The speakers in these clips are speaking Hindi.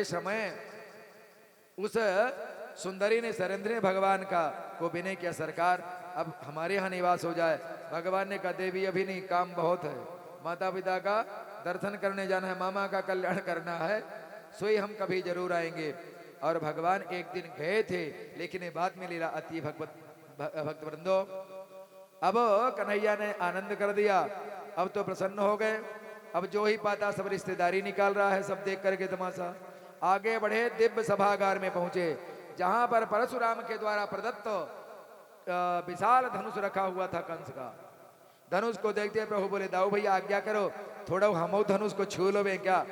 समय उस सुंदरी ने सरेंद्र भगवान का को विनय किया, सरकार अब हमारे यहाँ निवास हो जाए। भगवान ने कहा देवी अभी नहीं, काम बहुत है, माता पिता का दर्शन करने जाना है, मामा का कल्याण करना है, सोई हम कभी जरूर आएंगे। और भगवान एक दिन गए थे, लेकिन ये बात में लीला अति भक्त वृंदो। अब कन्हैया ने आनंद कर दिया, अब तो प्रसन्न हो गए। अब जो ही पाता सब रिश्तेदारी निकाल रहा है, सब देख करके तमाशा। आगे बढ़े, दिव्य सभागार में पहुंचे, जहां पर परशुराम के द्वारा प्रदत्त विशाल धनुष रखा हुआ था कंस का। धनुष को देखते प्रभु बोले दाऊ भैया आज्ञा करो, थोड़ा हम धनुष को छू लो क्या।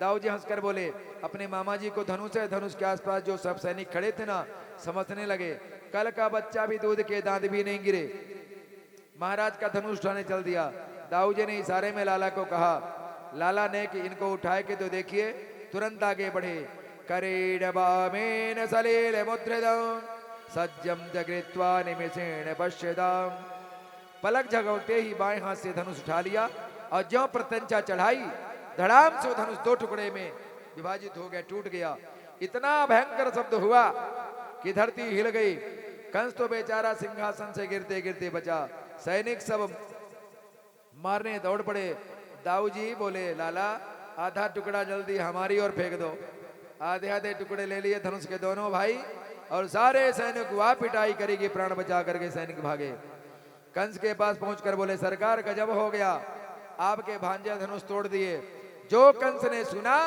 दाऊ जी हंसकर बोले अपने मामा जी को धनुष है। धनुष के आसपास जो सब सैनिक खड़े थे ना, समझने लगे कल का बच्चा भी दूध के दांत भी नहीं गिरे, महाराज का धनुष उठाने चल दिया। दाऊ जी ने इशारे में लाला को कहा, लाला ने कि इनको उठाए के तो देखिए, तुरंत आगे बढ़े। करेडबामेन सलील मुद्रिदं सज्जम जगृत्वा निमिषेण पश्यताम। पलक झपकते ही बाएं हाथ से धनुष उठा लिया और ज्यों प्रत्यंचा चढ़ाई, धड़ाम से वो धनुष दो टुकड़े में विभाजित हो गया, टूट गया। इतना भयंकर शब्द हुआ कि धरती हिल गई। कंस तो बेचारा सिंहासन से गिरते गिरते बचा, सैनिक सब मारने दौड़ पड़े। दाऊ जी बोले लाला आधा टुकड़ा जल्दी हमारी ओर फेंक दो। आधे आधे टुकड़े ले लिए धनुष के दोनों भाई, और सारे सैनिक वहां पिटाई करेगी, प्राण बचा करके सैनिक भागे। कंस के पास पहुंचकर बोले सरकार गजब हो गया, आपके भांजे धनुष तोड़ दिए। जो कंस ने सुना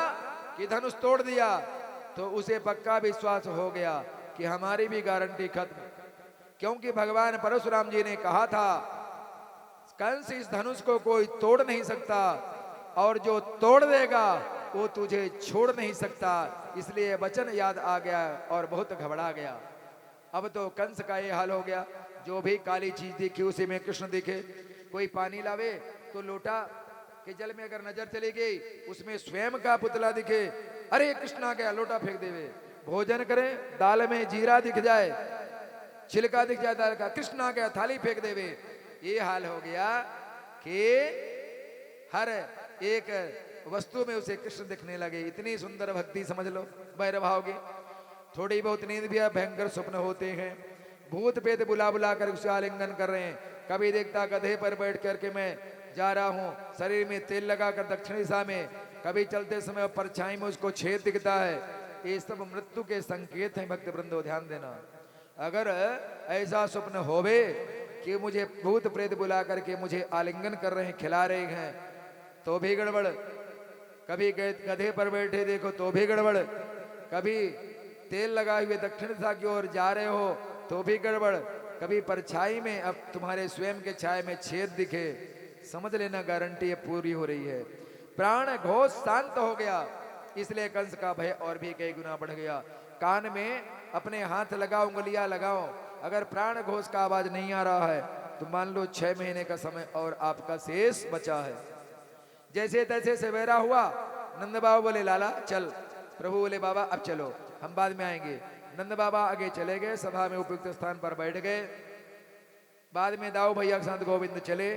कि धनुष तोड़ दिया तो उसे पक्का विश्वास हो गया कि हमारी भी गारंटी खत्म, क्योंकि भगवान परशुराम जी ने कहा था कंस इस धनुष को कोई तोड़ नहीं सकता, और जो तोड़ देगा वो तुझे छोड़ नहीं सकता। इसलिए वचन याद आ गया और बहुत घबरा गया। अब तो कंस का ये हाल हो गया, जो भी काली चीज दिखी उसी में कृष्ण दिखे। कोई पानी लावे तो लोटा के जल में अगर नजर चली गई, उसमें स्वयं का पुतला दिखे, अरे कृष्ण आ गया, लोटा फेंक देवे। भोजन करें, दाल में जीरा दिख जाए, छिलका दिख जाए दाल का, कृष्ण आ गया, थाली फेंक देवे। ये हाल हो गया कि हर एक वस्तु में उसे कृष्ण दिखने लगे। इतनी सुंदर भक्ति समझ लो भैरव भाव की। थोड़ी बहुत नींद भी भयंकर स्वप्न होते हैं, भूत प्रेत बुला बुला कर उसे आलिंगन कर रहे हैं। कभी देखता गधे पर बैठ करके मैं जा रहा हूँ, शरीर में तेल लगाकर दक्षिण दिशा में, कभी चलते समय परछाई में उसको छेद दिखता है। ये सब मृत्यु के संकेत हैं भक्त वृंदो, ध्यान देना। अगर ऐसा स्वप्न होवे कि मुझे भूत प्रेत बुला करके मुझे आलिंगन कर रहे हैं, खिला रहे हैं, तो भी गड़बड़। कभी गधे पर बैठे देखो तो भी गड़बड़। कभी तेल लगाए हुए दक्षिण दिशा की ओर जा रहे हो तो भी गड़बड़। कभी परछाई में अब तुम्हारे स्वयं के छाए में छेद दिखे, समझ लेना गारंटी है पूरी हो रही है। प्राण घोष शांत हो गया, इसलिए कंस का भय और भी कई गुना बढ़ गया। कान में अपने हाथ लगाओ, उंगलियां लगाओ, अगर प्राण घोष का आवाज नहीं आ रहा है तो मान लो 6 महीने का समय और आपका शेष बचा है। जैसे तैसे सवेरा हुआ, नंद बाबा बोले लाला चल। प्रभु बोले बाबा अब चलो, हम बाद में आएंगे। नंद बाबा आगे चले गए, सभा में उपयुक्त स्थान पर बैठ गए। बाद में दाऊ भैया के साथ गोविंद चले।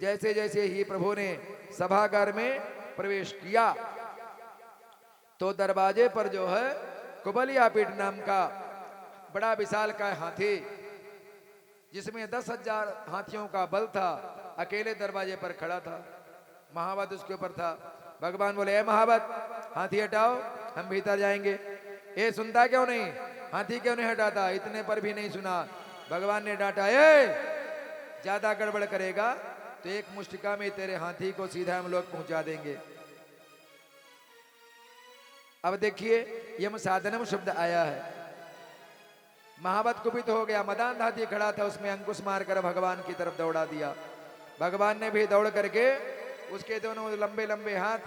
जैसे जैसे ही प्रभु ने सभागार में प्रवेश किया तो दरवाजे पर जो है कुबलिया पीठ नाम का बड़ा विशाल का हाथी, जिसमें 10,000 हाथियों का बल था, अकेले दरवाजे पर खड़ा था। महावत उसके ऊपर था। भगवान बोले ए महावत, हाथी हटाओ, हम भीतर जाएंगे। ये सुनता क्यों नहीं, हाथी क्यों नहीं हटाता? इतने पर भी नहीं सुना। भगवान ने डांटा, ए ज्यादा गड़बड़ करेगा तो एक मुष्टिका में तेरे हाथी को सीधा हम लोग पहुंचा देंगे। अब देखिए यम साधनम शब्द आया है। महावत कुपित हो गया, मदान हाथी खड़ा था, उसमें अंकुश मारकर भगवान की तरफ दौड़ा दिया। भगवान ने भी दौड़ करके उसके दोनों लंबे लंबे हाथ,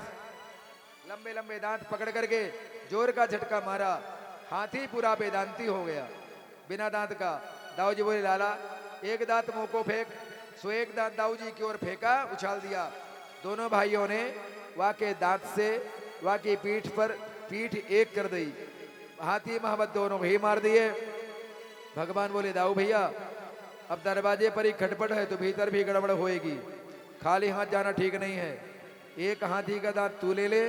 लंबे लंबे दांत पकड़ करके जोर का झटका मारा। हाथी पूरा वेदांती हो गया बिना दांत का। दाऊ जी बोले लाला एक दांत मुंह को फेंक। सो एक दांत दाऊ जी की ओर फेंका, उछाल दिया। दोनों भाइयों ने वहां के दांत से वहां की पीठ एक कर दी। हाथी महावत दोनों ही मार दिए। भगवान बोले दाऊ भैया अब दरवाजे पर ही खटपट है तो भीतर भी गड़बड़ होएगी, खाली हाथ जाना ठीक नहीं है। एक हाथी का दांत तू ले ले,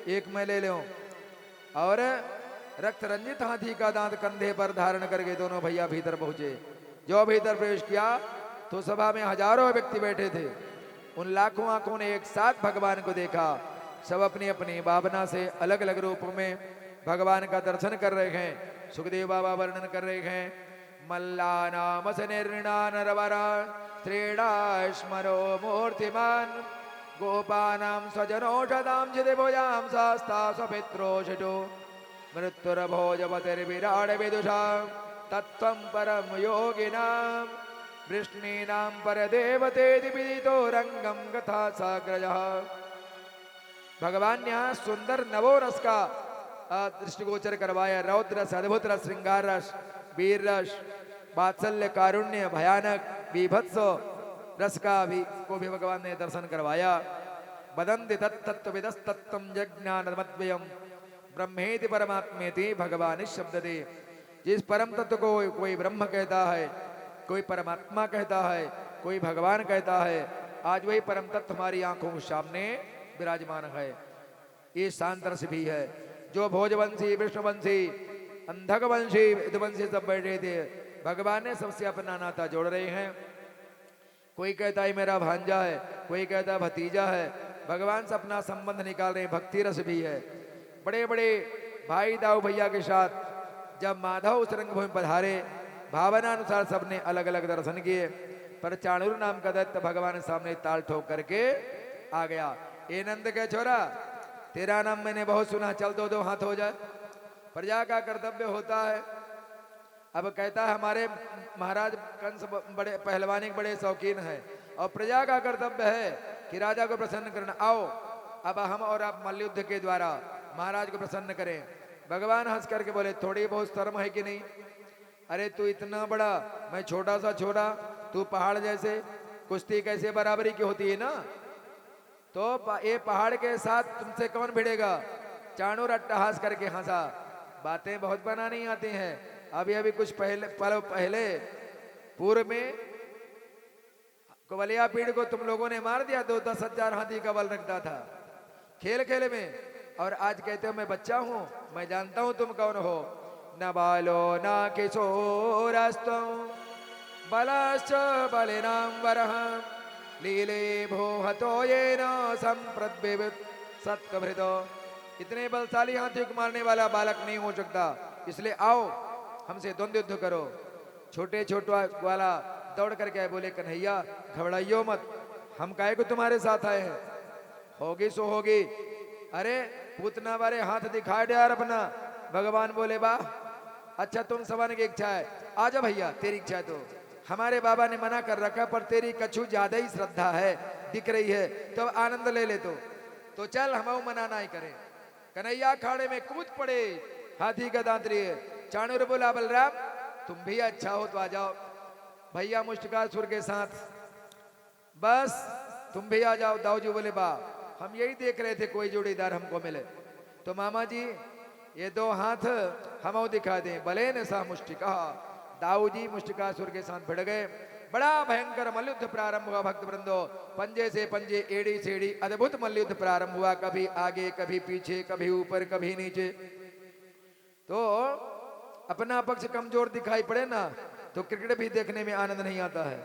एक मैं ले लूं। और रक्त रंजित हाथी का दांत कंधे पर धारण करके दोनों भैया भीतर पहुंचे। जो भीतर प्रवेश किया तो सभा में हजारों व्यक्ति बैठे थे। उन लाखों आंखों ने एक साथ भगवान को देखा। सब अपनी अपनी भावना से अलग अलग रूपों में भगवान का दर्शन कर रहे हैं। सुखदेव बाबा वर्णन कर रहे हैं, मल्लानाम निर्णा नरवरा श्रेणाश्मरो मूर्तिमान गोपानाम स्वजनोषदाम जिदिभुजाम शास्ता स्वपित्रोषितो मृत्युर्भोजपतिर्विराड विदुषा तत्त्वं परम योगिनाम वृष्णीनां परदेवतेति विदितो रंगम कथा साग्रजः। भगवान ने यहाँ सुंदर नवो रस का दृष्टिगोचर करवाया। रौद्र रस, अद्भुत रस, श्रृंगार रस, वीर रस, वात्सल्य, कारुण्य, भयानक, बीभत्स रस को भी भगवान ने दर्शन करवाया। वदन्ति तत्तत्त्वविदस्तत्त्वं जज्ञानमद्वयम् ब्रह्मेति परमात्मेति भगवान इस शब्द दे। जिस परम तत्व को कोई ब्रह्म कहता है, कोई परमात्मा कहता है, कोई भगवान कहता है, आज वही परम तत्व हमारी आंखों के सामने विराजमान है। ये शांत रस भी है। जो भोजवंशी, विष्णुवंशी, अंधकवंशी, विदुवंशी सब बैठे थे, भगवान ने सबसे अपना नाता जोड़ रहे हैं। कोई कहता है मेरा भांजा है, कोई कहता है भतीजा है, भगवान से अपना संबंध निकाल रहे हैं। भक्ति रस भी है। बड़े बड़े भाई दाऊ भैया के साथ जब माधव उस रंगभूमि पधारे, भावना अनुसार सबने अलग अलग दर्शन किए, पर चाणूर नाम का दैत्य भगवान के सामने ताल ठोक करके आ गया। ए नंद के छोरा, तेरा नाम मैंने बहुत सुना, चल दो दो हाथ हो जाए। प्रजा का कर्तव्य होता है। अब कहता है हमारे महाराज कंस बड़े पहलवानी के बड़े शौकीन है, और प्रजा का कर्तव्य है कि राजा को प्रसन्न करना। आओ अब हम और आप मल्लयुद्ध के द्वारा महाराज को प्रसन्न करें। भगवान हंस करके बोले, थोड़ी बहुत शर्म है कि नहीं? अरे तू इतना बड़ा, मैं छोटा सा छोरा, तू पहाड़ जैसे, कुश्ती कैसे बराबरी की होती है ना? तो ये पहाड़ के साथ तुमसे कौन भिड़ेगा? चाणूर अट्टहास करके हंसा। बातें बहुत बनानी आती हैं। अभी अभी कुछ पल पहले पूर्व में कवलिया पीड़ को तुम लोगों ने मार दिया, 10,000 हाथी का बल रखता था खेल खेल में, और आज कहते हो मैं बच्चा हूं। मैं जानता हूं तुम कौन हो। न बालो न किशोरस्तु बलश्च बलिनां वरः लीले भो हतो येन संप्रद्विविद सत्कभृतो। इतने बलशाली हाथी को मारने वाला बालक नहीं हो सकता, इसलिए आओ हमसे द्वंद्व युद्ध करो। छोटे छोटा वाला दौड़ करके आए, बोले कन्हैया घबराइयो मत, हम काहे को तुम्हारे साथ आए हैं, होगी सो होगी। अरे पूतना बारे हाथ दिखा दे यार अपना। भगवान बोले वाह, अच्छा तुम सवाने की इच्छा है, आजा भैया तेरी इच्छा है। तो हमारे बाबा ने मना कर रखा, पर तेरी कछु ज्यादा ही श्रद्धा है, दिख रही है, तो आनंद ले ले। तो चल हम मना नहीं करें। कन्हैया अखाड़े में कूद पड़े, हाथी का दांत लिए। चाणूर बोला बलराम तुम भी अच्छा हो तो आ जाओ। भैया मुष्टिकासुर के साथ, बस तुम भी आ जाओ। दाऊ जी बोले बा, हम यही देख रहे थे कोई जोड़ीदार हमको मिले। तो मामा जी ये दो हाथ हम दिखा दें। भले न सा मुष्टिका। दाऊ जी मुष्टिकासुर के साथ भिड़ गए। बड़ा भयंकर मल्लयुद्ध प्रारंभ हुआ। भक्त वृंदो, पंजे से पंजे, एड़ी से एड़ी, अद्भुत मल्लयुद्ध प्रारंभ हुआ। कभी आगे, कभी पीछे, कभी ऊपर, कभी नीचे। तो अपना पक्ष कमजोर दिखाई पड़े ना, तो क्रिकेट भी देखने में आनंद नहीं आता है।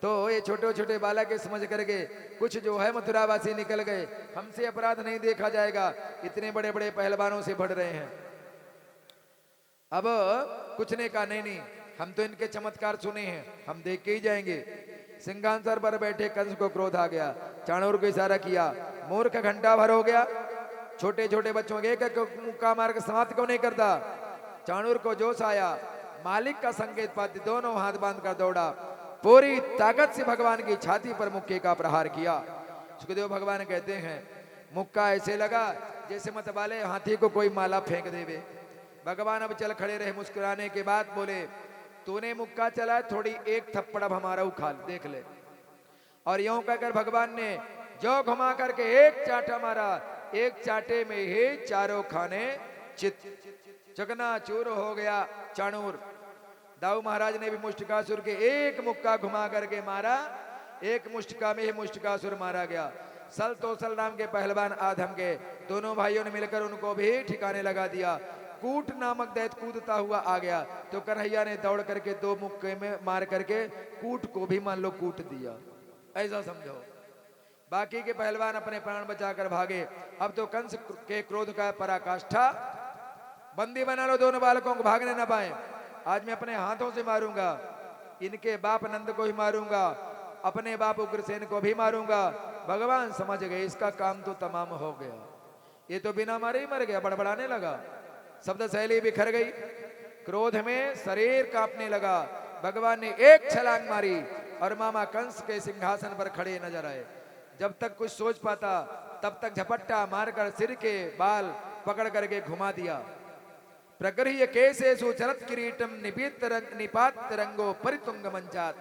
तो ये छोटे छोटे बालक के समझ करके कुछ जो है मथुरावासी निकल गए। हमसे अपराध नहीं देखा जाएगा, इतने बड़े बड़े पहलवानों से बढ़ रहे हैं। अब कुछ ने कहा नहीं नहीं, हम तो इनके चमत्कार सुने हैं, हम देख के ही जाएंगे। सिंहासन पर बैठे कंस को क्रोध आ गया। चाणूर को इशारा किया, मूर्ख घंटा भर हो गया, छोटे छोटे बच्चों के एक मुक्का मार के समाप्त क्यों नहीं करता? चाणूर को जोश आया, मालिक का संकेत पाते दोनों हाथ बांध कर दौड़ा, पूरी ताकत से भगवान की छाती पर मुक्के का प्रहार किया। सुखदेव भगवान कहते हैं मुक्का ऐसे लगा जैसे मत वाले हाथी को कोई माला फेंक देवे। भगवान अब चल खड़े रहे, मुस्कुराने के बाद बोले तूने मुक्का चला, थोड़ी एक थप्पड़ अब हमारा उखाल देख ले। और यूं कहकर भगवान ने जो घुमा करके एक चाटा मारा, एक चाटे में ही चारों खाने चकना चूर हो गया चाणूर। दाऊ महाराज ने भी मुष्टिकासुर के एक मुक्का घुमा करके मारा, एक मुष्टिका में ही मुष्टिकासुर मारा गया। सल तोसल नाम के पहलवान आधम के दोनों भाइयों ने मिलकर उनको भी ठिकाने लगा दिया। कूट नामक दैत कूदता हुआ आ गया तो कन्हैया ने दौड़ करके 2 मुक्के में मार करके कूट को भी मान लो कूट दिया। ऐसा समझो। बाकी के पहलवान अपने प्राण बचाकर भागे। अब तो कंस के क्रोध का पराकाष्ठा। बंदी बना लो दोनों बालकों को, भागने ना पाए। आज मैं अपने हाथों से मारूंगा, इनके बाप नंद को ही मारूंगा, अपने बाप उग्रसेन को भी मारूंगा। भगवान समझ गए इसका काम तो तमाम हो गया, ये तो बिना मारे ही मर गया। बड़बड़ाने लगा, शब्द शैली बिखर गई, क्रोध में शरीर कांपने लगा। भगवान ने एक छलांग मारी और मामा कंस के सिंहासन पर खड़े नजर आए। जब तक कुछ सोच पाता तब तक झपट्टा मारकर सिर के बाल पकड़ करके घुमा दिया। प्रगृह्य केशेषु चरत किरीटम निपात रंगो परितुंग मंचात।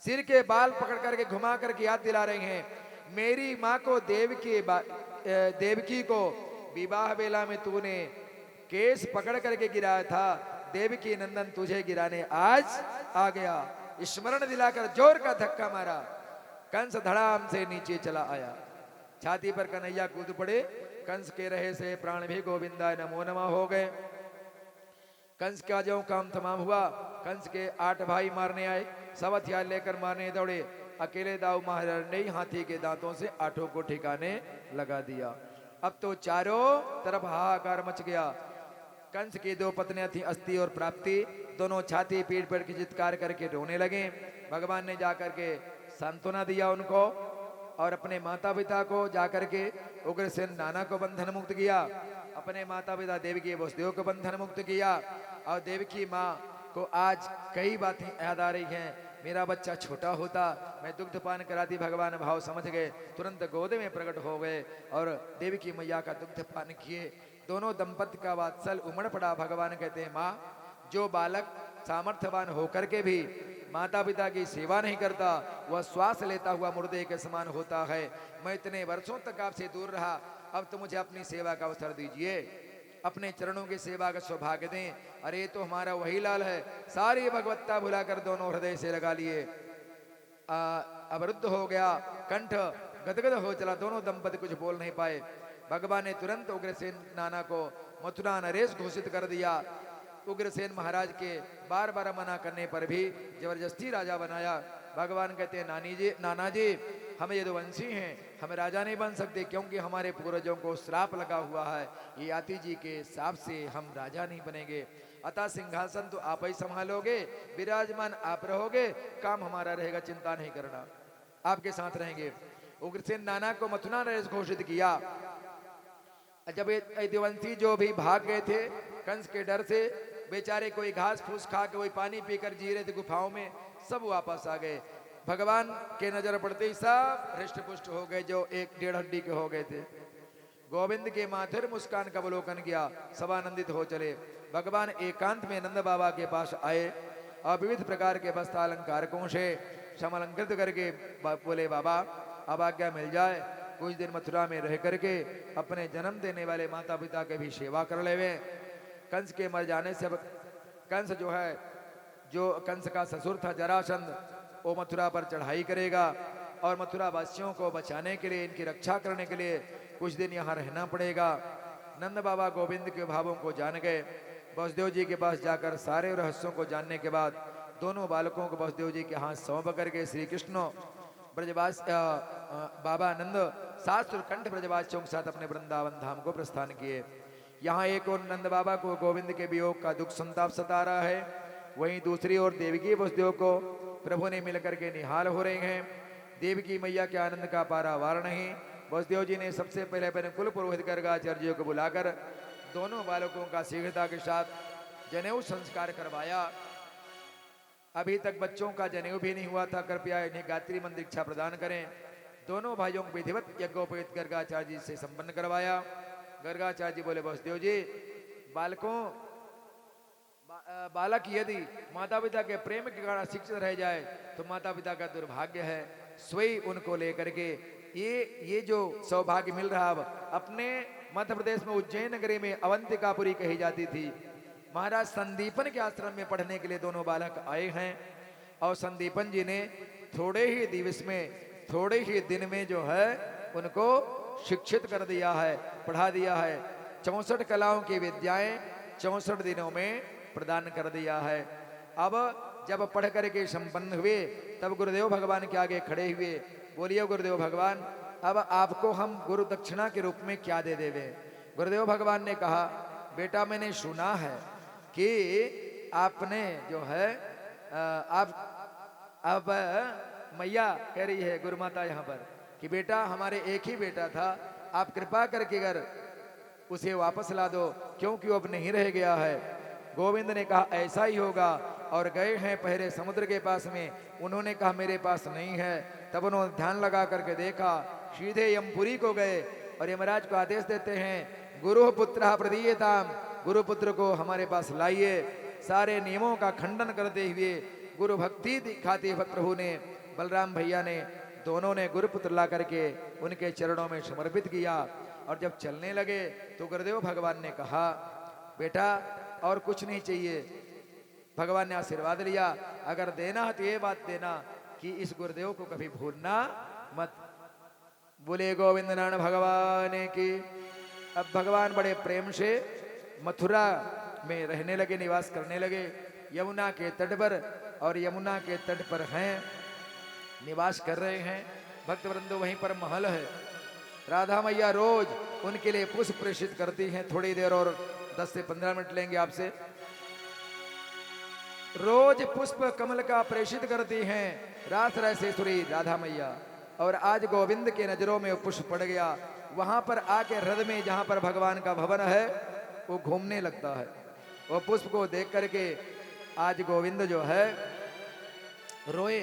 सिर के बाल पकड़ करके घुमा करके याद दिला रहे हैं, मेरी माँ को देवकी को विवाह बेला में तूने केस पकड़ करके गिराया था, देवकी नंदन तुझे गिराने आज आ गया। स्मरण दिलाकर जोर का धक्का मारा, कंस धड़ाम से नीचे चला आया। छाती पर कन्हैया कूद पड़े। कंस के रहे से प्राण भी गोविंदाय नमो नमः हो गए। कंस का जो काम तमाम हुआ, कंस के 8 भाई मारने आए, सब हथियार लेकर मारने दौड़े। अकेले दाऊ महाराज ने हाथी के दांतों से 8 को ठिकाने लगा दिया। अब तो चारों तरफ हाहाकार मच गया। कंस की 2 पत्नियां थी, अस्ति और प्राप्ति, दोनों छाती पीट पीट के चित्कार करके रोने लगे। भगवान ने जाकर के सांत्वना दिया उनको और अपने माता पिता को जाकर के उग्रसेन नाना को बंधन मुक्त किया, अपने माता पिता देवकी वसुदेव को बंधन मुक्त किया। और देवकी माँ को आज कई बातें याद आ रही हैं, मेरा बच्चा छोटा होता मैं दुग्ध पान कराती। भगवान भाव समझ गए, तुरंत गोद में प्रकट हो गए और देवकी मैया का दुग्ध पान किए। दोनों दंपति का वात्सल उमड़ पड़ा। भगवान कहते हैं, माँ, जो बालक सामर्थ्यवान होकर के भी माता पिता की सेवा नहीं करता, वह श्वास लेता हुआ मुर्दे के समान होता है। मैं इतने वर्षों तक आपसे दूर रहा, अब तो मुझे अपनी सेवा का अवसर दीजिए, अपने चरणों की सेवा का सौभाग्य दें। अरे तो हमारा वही लाल है, सारी भगवत्ता भुलाकर दोनों हृदय से लगा लिए। अवरुद्ध हो गया, कंठ गदगद हो चला, दोनों दंपति कुछ बोल नहीं पाए। भगवान ने तुरंत उग्रसेन नाना को मथुरा नरेश घोषित कर दिया। उग्रसेन महाराज के बार बार मना करने पर भी जबरदस्ती राजा बनाया। भगवान कहते हैं, नाना जी हम यदुवंशी हैं, हम राजा नहीं बन सकते, क्योंकि हमारे पूर्वजों को श्राप लगा हुआ है, ये याति जी के श्राप से हम राजा नहीं बनेंगे। अतः सिंहासन तो आप ही संभालोगे, विराजमान आप रहोगे, काम हमारा रहेगा, चिंता नहीं करना, आपके साथ रहेंगे। उग्रसेन नाना को मथुरा नरेश घोषित किया। जब यदुवंशी जो भी भाग गए थे कंस के डर से, बेचारे कोई घास फूस खा के, कोई पानी पीकर जी रहे थे गुफाओं में, सब वापस आ गए। भगवान के नजर पड़ते ही सब हृष्ट पुष्ट हो गए, जो 1-1.5 हड्डी के हो गए थे। गोविंद के माथुर मुस्कान का अवलोकन किया, सब आनंदित हो चले। भगवान एकांत में नंद बाबा के पास आए और विविध प्रकार के वस्त्र अलंकारकों से समलंकृत करके बोले, बाबा अब आज्ञा मिल जाए, कुछ दिन मथुरा में रह करके अपने जन्म देने वाले माता पिता के भी सेवा कर लेवे। कंस के मर जाने से कंस जो है, जो कंस का ससुर था जरासंध, वो मथुरा पर चढ़ाई करेगा और मथुरा वासियों को बचाने के लिए, इनकी रक्षा करने के लिए कुछ दिन यहाँ रहना पड़ेगा। नंद बाबा गोविंद के भावों को जान गए। वसुदेव जी के पास जाकर सारे रहस्यों को जानने के बाद दोनों बालकों को वसुदेव जी के हाथ सौंप करके श्री कृष्ण ब्रजवास बाबा नंद शास्त्र कंठ ब्रजवासियों के साथ अपने वृंदावन धाम को प्रस्थान किए। यहाँ एक और नंद बाबा को गोविंद के वियोग का दुख संताप सता रहा है, वहीं दूसरी ओर देवकी वसुदेव को प्रभु ने मिलकर के निहाल हो रहे हैं। देवकी मैया के आनंद का पारावार नहीं। वसुदेव जी ने सबसे पहले अपने कुल पुरोहित गर्गाचार्य को बुलाकर दोनों बालकों का शीघ्रता के साथ जनेऊ संस्कार करवाया। अभी तक बच्चों का जनेऊ भी नहीं हुआ था, कृपया इन्हें गायत्री मंत्र दीक्षा प्रदान करें। दोनों भाइयों को विधिवत यज्ञोपवीत गर्गाचार्य जी से संपन्न करवाया। गर्गाचार्य जी बोले, वसुदेव जी, बालक यदि माता पिता के प्रेम के कारण शिक्षित रह जाए तो माता पिता का दुर्भाग्य है। स्वयं उनको लेकर के ये जो सौभाग्य मिल रहा, अपने मध्य प्रदेश में उज्जैन नगरी में अवंतिकापुरी कही जाती थी, महाराज संदीपन के आश्रम में पढ़ने के लिए दोनों बालक आए हैं। और संदीपन जी ने थोड़े ही दिन में जो है उनको शिक्षित कर दिया है, पढ़ा दिया है। 64 कलाओं की विद्याएं 64 दिनों में प्रदान कर दिया है। अब जब पढ़ करके संपन्न हुए तब गुरुदेव भगवान के आगे खड़े हुए, बोलिए गुरुदेव भगवान अब आपको हम गुरु दक्षिणा के रूप में क्या दे देवे। गुरुदेव भगवान ने कहा बेटा मैंने सुना है कि आपने जो है अब मैया कह रही है गुरु माता यहाँ पर कि बेटा हमारे एक ही बेटा था, आप कृपा करके अगर उसे वापस ला दो क्योंकि वो अब नहीं रह गया है। गोविंद ने कहा ऐसा ही होगा और गए हैं पहले समुद्र के पास में, उन्होंने कहा मेरे पास नहीं है। तब उन्होंने ध्यान लगा करके देखा, सीधे यमपुरी को गए और यमराज को आदेश देते हैं गुरु पुत्र प्रदीयताम, गुरु पुत्र को हमारे पास लाइए। सारे नियमों का खंडन करते हुए गुरु भक्ति दिखाते हुए प्रभु ने बलराम भैया ने दोनों ने गुरु पुत्र ला करके उनके चरणों में समर्पित किया। और जब चलने लगे तो गुरुदेव भगवान ने कहा बेटा और कुछ नहीं चाहिए। भगवान ने आशीर्वाद लिया, अगर देना है तो ये बात देना कि इस गुरुदेव को कभी भूलना मत। बोले गोविंद नारायण भगवान की। अब भगवान बड़े प्रेम से मथुरा में रहने लगे, निवास करने लगे यमुना के तट पर, और यमुना के तट पर हैं निवास कर रहे हैं। भक्त वृंदो वहीं पर महल है। राधा मैया रोज उनके लिए पुष्प प्रेषित करती हैं। थोड़ी देर और 10 से 15 मिनट लेंगे आपसे। रोज पुष्प कमल का प्रेषित करती हैं रास रसेश्वरी राधा मैया। और आज गोविंद के नजरों में पुष्प पड़ गया। वहां पर आके हृदय में जहां पर भगवान का भवन है वो घूमने लगता है। वो पुष्प को देख करके आज गोविंद जो है रोए,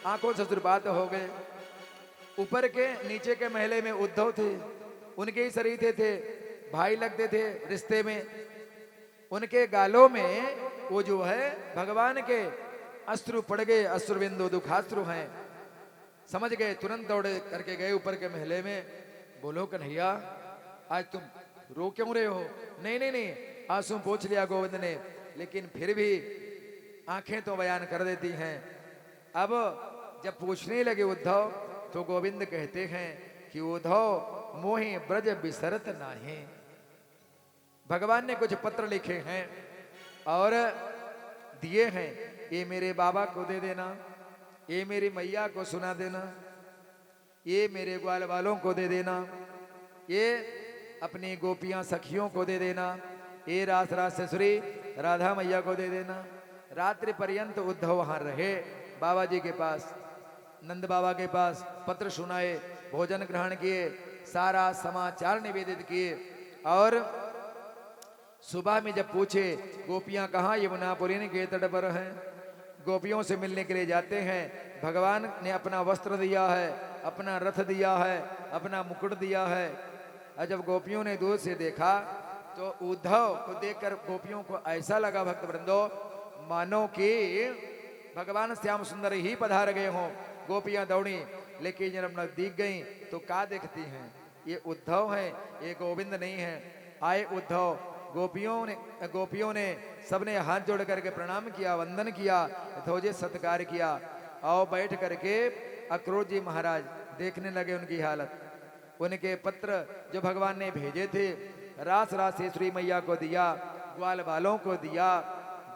आंखों से आशीर्वाद हो गए। ऊपर के नीचे के महले में उद्धव थे, उनके ही शरीर थे, भाई लगते थे रिश्ते में। उनके गालों में वो जो है भगवान के अश्रु पड़ गए, अश्रु बिंदु दुखाश्रु हैं। समझ गए, तुरंत दौड़े करके गए ऊपर के महले में। बोलो कन्हैया आज तुम रो क्यों रहे हो? नहीं नहीं नहीं, आंसू पोंछ लिया गोविंद ने, लेकिन फिर भी आंखें तो बयान कर देती हैं। अब जब पूछने लगे उद्धव तो गोविंद कहते हैं कि उद्धव मोहि ब्रज बिसरत नाहि। भगवान ने कुछ पत्र लिखे हैं और दिए हैं, ये मेरे बाबा को दे देना, ये मेरी मैया को सुना देना, ये मेरे ग्वाल वालों को दे देना, ये अपनी गोपियां सखियों को दे देना, ये रास रासेश्वरी राधा मैया को दे देना। रात्रि पर्यंत उद्धव वहां रहे बाबा जी के पास, नंद बाबा के पास। पत्र सुनाए, भोजन ग्रहण किए, सारा समाचार निवेदित किए। और सुबह में जब पूछे गोपियां कहाँ, यमुनापुरी के तट पर हैं। गोपियों से मिलने के लिए जाते हैं। भगवान ने अपना वस्त्र दिया है, अपना रथ दिया है, अपना मुकुट दिया है। और जब गोपियों ने दूर से देखा तो उद्धव को देखकर गोपियों को ऐसा लगा भक्त वृंदो मानो कि भगवान श्याम सुंदर ही पधार गए हों। गोपियां दौड़ी, लेकिन जब नजदीक गई तो क्या देखती हैं, ये उद्धव हैं, ये गोविंद नहीं है। आए उद्धव, गोपियों ने सबने हाथ जोड़ करके प्रणाम किया, वंदन किया, यथोचित सत्कार किया। आओ बैठ करके अक्रूर जी महाराज देखने लगे उनकी हालत। उनके पत्र जो भगवान ने भेजे थे रास रासेश्वरी मैया को दिया, ग्वाल बालों को दिया,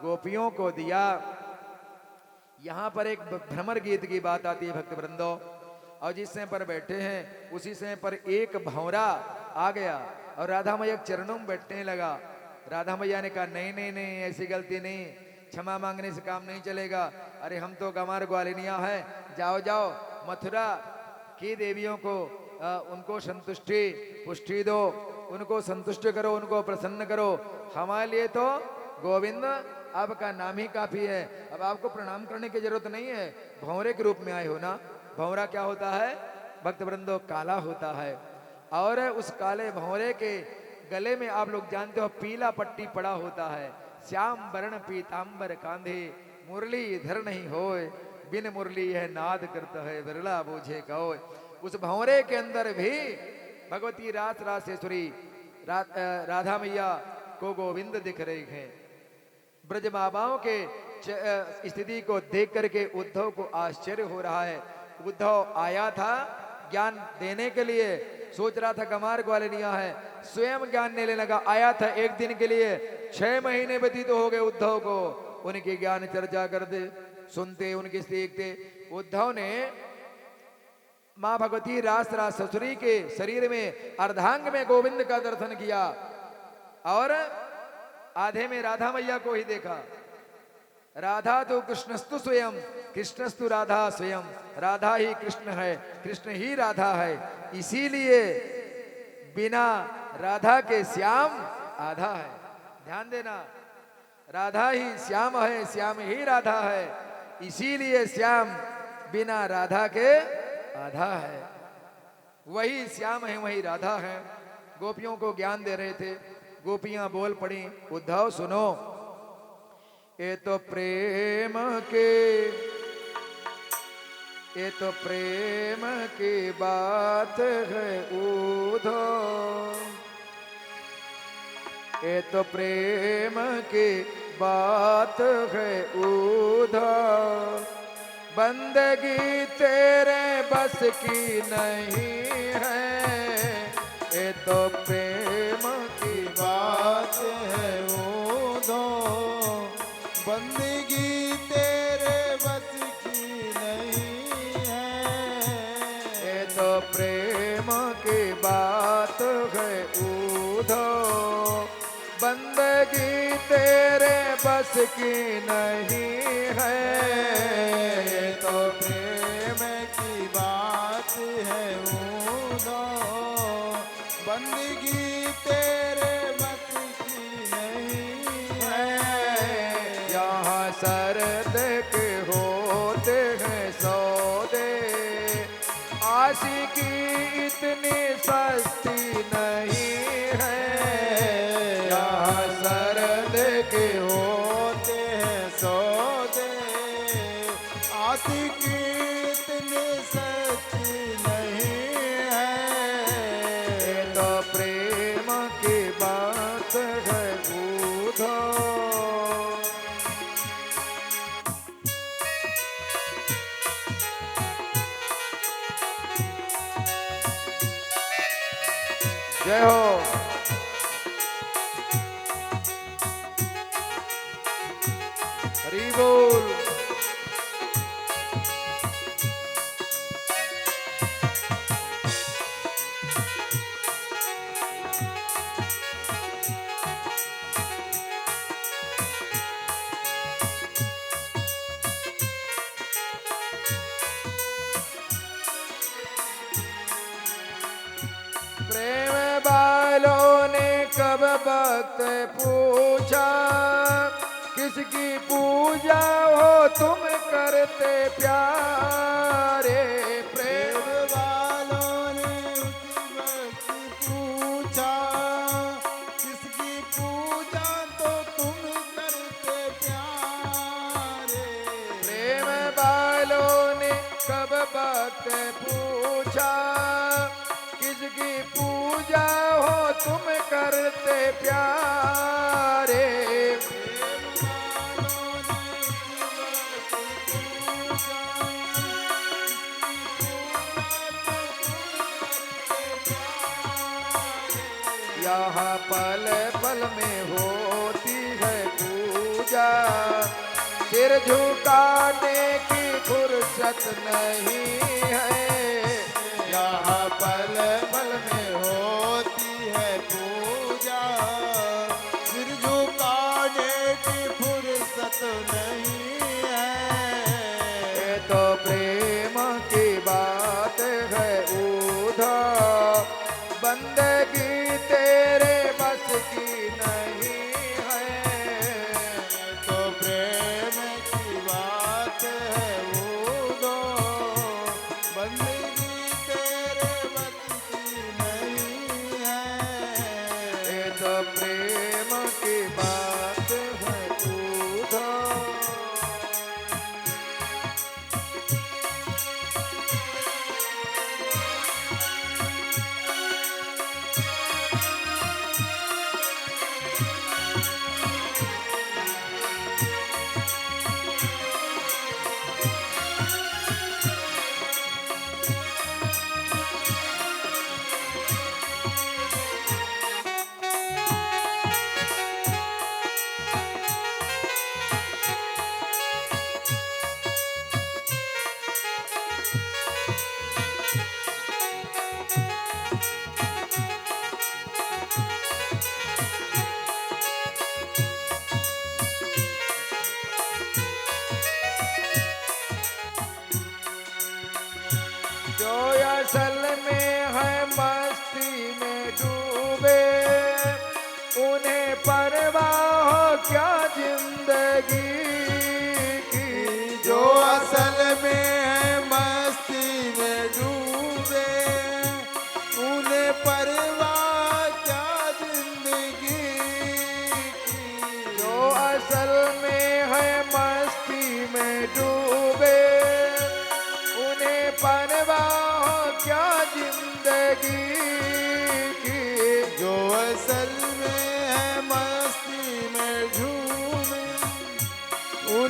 गोपियों को दिया। यहाँ पर एक भ्रमर गीत की बात आती है भक्त वृंदो। और जिस समय पर बैठे हैं उसी समय पर एक भंवरा आ गया और राधा मैया चरणों में बैठने लगा। राधा मैया ने कहा नहीं नहीं नहीं, ऐसी गलती नहीं, क्षमा मांगने से काम नहीं चलेगा। अरे हम तो गंवार ग्वालिनिया है, जाओ जाओ मथुरा की देवियों को उनको संतुष्टि पुष्टि दो, उनको संतुष्ट करो, उनको प्रसन्न करो। हमारे लिए तो गोविंद आपका नाम ही काफी है, अब आपको प्रणाम करने की जरूरत नहीं है। भंवरे के रूप में आए हो ना। भंवरा क्या होता है भक्त वृंदो? काला होता है। और उस काले भंवरे के गले में आप लोग जानते हो पीला पट्टी पड़ा होता है। श्याम वर्ण पीतांबर कांधे, मुरली इधर नहीं होए, बिन मुरली यह नाद करता है, विरला बूझे कहोए। उस भंवरे के अंदर भी भगवती रास रासेश्वरी राधा मैया को गोविंद दिख रहे हैं। ब्रज बाबाओं के स्थिति को देख करके उद्धव को आश्चर्य हो रहा है। उद्धव आया था ज्ञान देने के लिए सोच रहा था गमार ग्वाले लिया है, स्वयं ज्ञान लेने लगा। आया था एक दिन के लिए, 6 महीने व्यतीत हो गए उद्धव को उनकी ज्ञान चर्चा करते सुनते उनकी सीखते। उद्धव ने मां भगवती रास रास ससुरी के शरीर में अर्धांग में गोविंद का दर्शन किया और आधे में राधा मैया को ही देखा। राधा तो कृष्णस्तु स्वयं, कृष्णस्तु राधा स्वयं, राधा ही कृष्ण है, कृष्ण ही राधा है। इसीलिए बिना राधा के श्याम आधा है। ध्यान देना, राधा ही श्याम है, श्याम ही राधा है। इसीलिए श्याम बिना राधा के आधा है। वही श्याम है, वही राधा है। गोपियों को ज्ञान दे रहे थे। गोपियां बोल पड़ी, उद्धव सुनो, ये तो प्रेम की बात है उद्धव, ये तो प्रेम की बात है उद्धव। बंदगी तेरे बस की नहीं है, ये तो प्रेम की बात है उद्धव। बंदगी तेरे बस की नहीं है, ये तो प्रेम की बात है उद्धव। बंदगी तेरे बस की नहीं है, ये तो प्रेम की बात है उद्धव। बंदगी तेरे बस की नहीं है। यहाँ शरद के होते हैं सौदे, आशिकी इतनी सस्ती नहीं है। यहाँ शरद के होते हैं सौदे, आशिकी इतनी सच्ची नहीं है। ये तो प्रेम की बात है उद्धव। जय हो। हरि बोल। प्रेम वालों ने कब भक्त पूछा, किसकी पूजा हो तुम करते प्यारे। प्रेम वालों ने उस वक्त पूछा, किसकी पूजा तो तुम करते प्यारे। प्रेम वालों ने कब भक्त पूछा, किसकी पूजा हो तुम करते प्यारे। यहाँ पल पल में होती है पूजा, सिर झुकाने की फुर्सत नहीं है। यहाँ पल पल में होती है पूजा, सिर झुकाने की फुर्सत नहीं है। ये तो प्रेम की बात है उद्धव। बंदगी तेरे बस की नहीं है, तो प्रेम की बात है उद्धव। बंदगी तेरे बस की नहीं है। ये तो प्रेम की बात है उद्धव।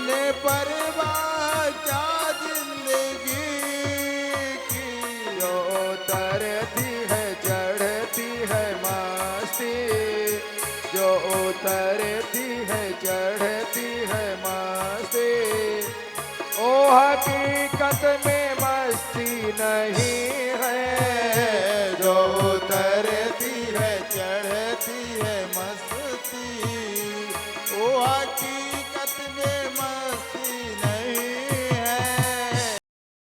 इन्हें परवाह क्या जिंदगी की। जो उतरती है चढ़ती है मस्ती, जो उतरती है चढ़ती है मस्ती, ओ हकीकत में मस्ती नहीं है। जो उतरती है चढ़ती है मस्ती, वो हकीकत में